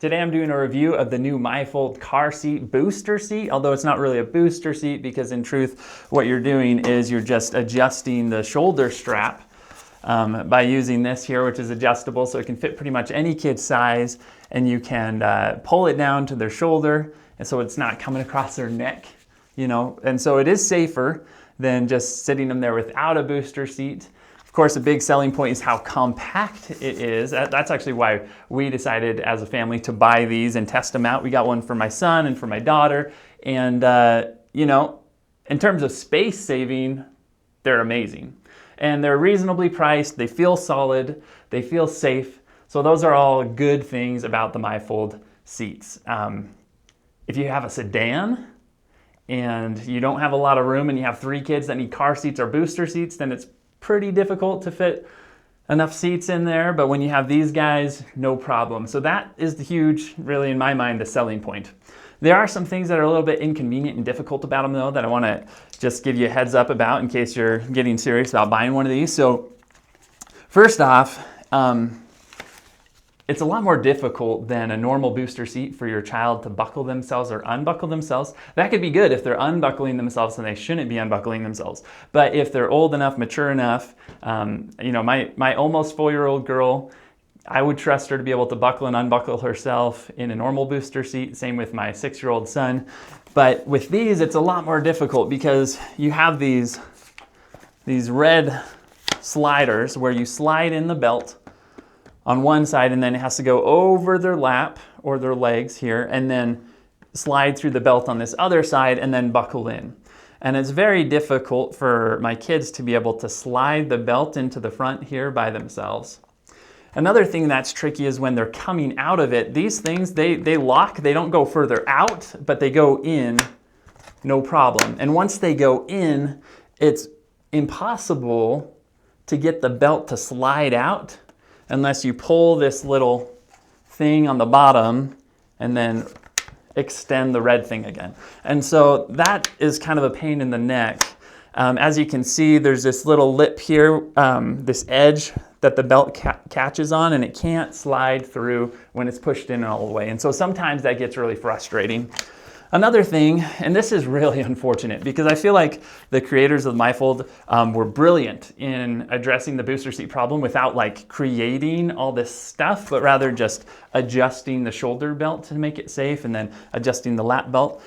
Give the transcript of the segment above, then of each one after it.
Today I'm doing a review of the new mifold car seat booster seat, although it's not really a booster seat because in truth what you're doing is you're just adjusting the shoulder strap by using this here, which is adjustable, so it can fit pretty much any kid's size, and you can pull it down to their shoulder, and so it's not coming across their neck, and so it is safer than just sitting them there without a booster seat. Of course, a big selling point is how compact it is. That's actually why we decided as a family to buy these and test them out. We got one for my son and for my daughter. And, in terms of space saving, they're amazing. And they're reasonably priced. They feel solid. They feel safe. So those are all good things about the mifold seats. If you have a sedan and you don't have a lot of room and you have 3 kids that need car seats or booster seats, then it's pretty difficult to fit enough seats in there, but when you have these guys, no problem. So that is the huge, really in my mind, the selling point. There are some things that are a little bit inconvenient and difficult about them though that I want to just give you a heads up about in case you're getting serious about buying one of these. So first off, it's a lot more difficult than a normal booster seat for your child to buckle themselves or unbuckle themselves. That could be good if they're unbuckling themselves and they shouldn't be unbuckling themselves. But if they're old enough, mature enough, my almost 4-year-old girl, I would trust her to be able to buckle and unbuckle herself in a normal booster seat. Same with my 6-year-old son. But with these, it's a lot more difficult because you have these red sliders where you slide in the belt on one side, and then it has to go over their lap or their legs here, and then slide through the belt on this other side and then buckle in. And it's very difficult for my kids to be able to slide the belt into the front here by themselves. Another thing that's tricky is when they're coming out of it, these things, they lock, they don't go further out, but they go in, no problem. And once they go in, it's impossible to get the belt to slide out unless you pull this little thing on the bottom and then extend the red thing again. And so that is kind of a pain in the neck. As you can see, there's this little lip here, this edge that the belt catches on, and it can't slide through when it's pushed in all the way. And so sometimes that gets really frustrating. Another thing, and this is really unfortunate because I feel like the creators of mifold were brilliant in addressing the booster seat problem without like creating all this stuff, but rather just adjusting the shoulder belt to make it safe and then adjusting the lap belt.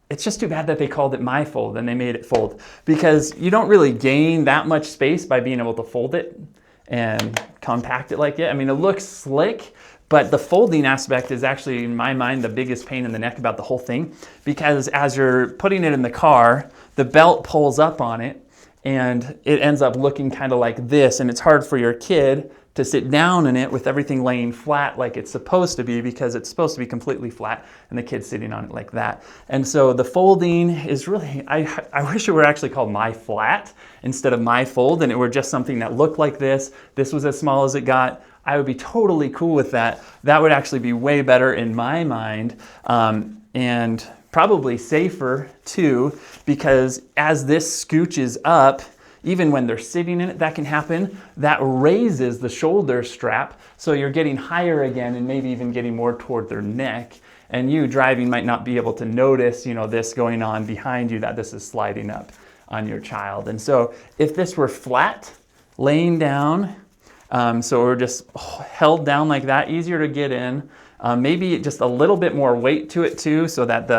It's just too bad that they called it mifold and they made it fold because you don't really gain that much space by being able to fold it and compact it like that. I mean, it looks slick, but the folding aspect is actually, in my mind, the biggest pain in the neck about the whole thing because as you're putting it in the car, the belt pulls up on it and it ends up looking kind of like this, and it's hard for your kid to sit down in it with everything laying flat like it's supposed to be because it's supposed to be completely flat and the kid's sitting on it like that. And so the folding is really, I wish it were actually called MyFlat instead of MyFold, and it were just something that looked like this. This was as small as it got. I would be totally cool with that. That would actually be way better in my mind, and probably safer too, because as this scooches up, even when they're sitting in it, that can happen. That raises the shoulder strap, so you're getting higher again and maybe even getting more toward their neck. And you driving might not be able to notice, this going on behind you, that this is sliding up on your child. And so if this were flat, laying down, so we're just held down like that, easier to get in. Maybe just a little bit more weight to it too, so that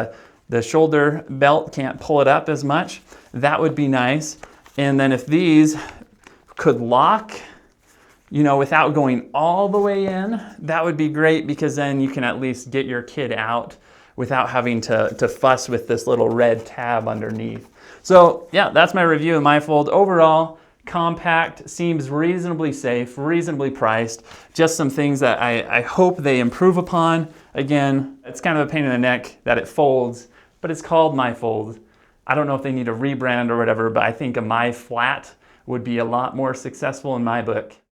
the shoulder belt can't pull it up as much. That would be nice. And then if these could lock, without going all the way in, that would be great because then you can at least get your kid out without having to fuss with this little red tab underneath. So yeah, that's my review of mifold. Overall, compact, seems reasonably safe, reasonably priced. Just some things that I hope they improve upon. Again, it's kind of a pain in the neck that it folds, but it's called mifold. I don't know if they need a rebrand or whatever, but I think a MyFlat would be a lot more successful in my book.